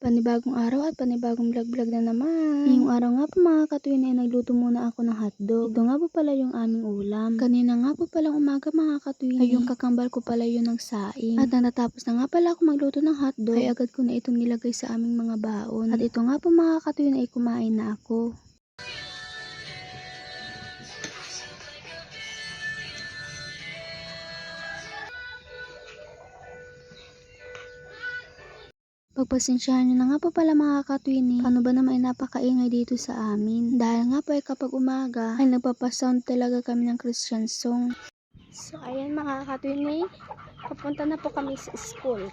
Panibagong araw at panibagong vlog na naman. Ngayong araw nga po mga katwin ay nagluto muna ako ng hotdog. Ito nga po pala yung aming ulam. Kanina nga po palang umaga mga katwin ay yung kakambal ko pala yung nagsaing. At nang natapos na nga pala ako magluto ng hotdog ay agad ko na itong nilagay sa aming mga baon. At ito nga po mga katwin ay kumain na ako. Pagpasensyahan nyo na nga po pala mga katwini, paano ba naman ay napakaingay dito sa amin. Dahil nga po ay kapag umaga ay nagpapasound talaga kami ng Christian song. So ayan mga katwini, papunta na po kami sa school.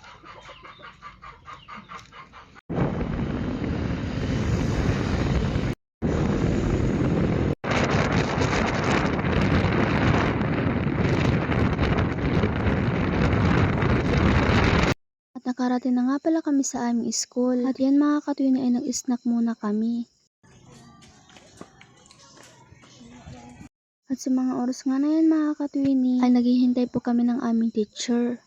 Nakarating na nga pala kami sa aming school. At yan mga katwini ay nag-snack muna kami. At sa mga oras nga na yan mga katwini ay naghihintay po kami ng aming teacher.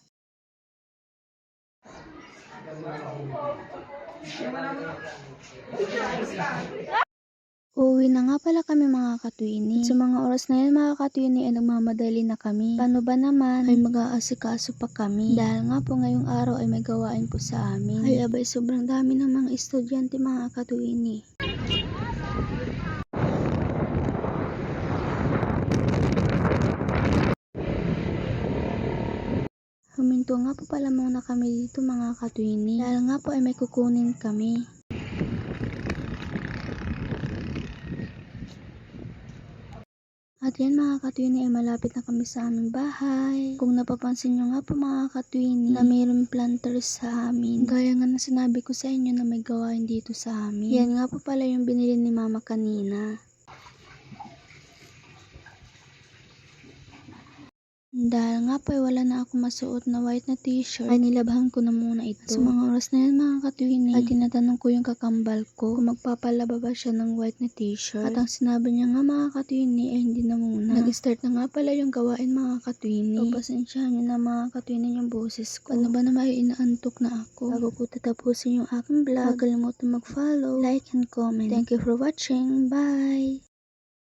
Uuwi na nga pala kami mga katwini. At sa mga oras na yan mga katwini ay nagmamadali na kami. Paano ba naman ay mag-aasikaso pa kami? Dahil nga po ngayong araw ay may gawain po sa amin. Ay abay sobrang dami ng mga estudyante mga katwini. Huminto nga po pala muna kami dito mga katwini. Dahil nga po ay may kukunin kami. At yan mga katwini ay malapit na kami sa aming bahay. Kung napapansin nyo nga po mga katwini na mayroong planters sa amin. Gaya nga na sinabi ko sa inyo na may gawain dito sa amin. Yan nga po pala yung binili ni mama kanina. Dahil nga po ay wala na ako masuot na white na t-shirt ay nilabhan ko na muna ito. Sa mga oras na yan mga katwini ay tinatanong ko yung kakambal ko kung magpapalaba ba siya ng white na t-shirt. At ang sinabi niya nga mga katwini ay hindi na muna. Nag-start na nga pala yung gawain mga katwini. Pagpasensyahan nyo na mga katwini yung boses ko. Ano ba naman ay inaantok na ako. Bago ko tatapusin yung aking vlog, huwag kalimutan mag-follow, like, and comment. Thank you for watching. Bye!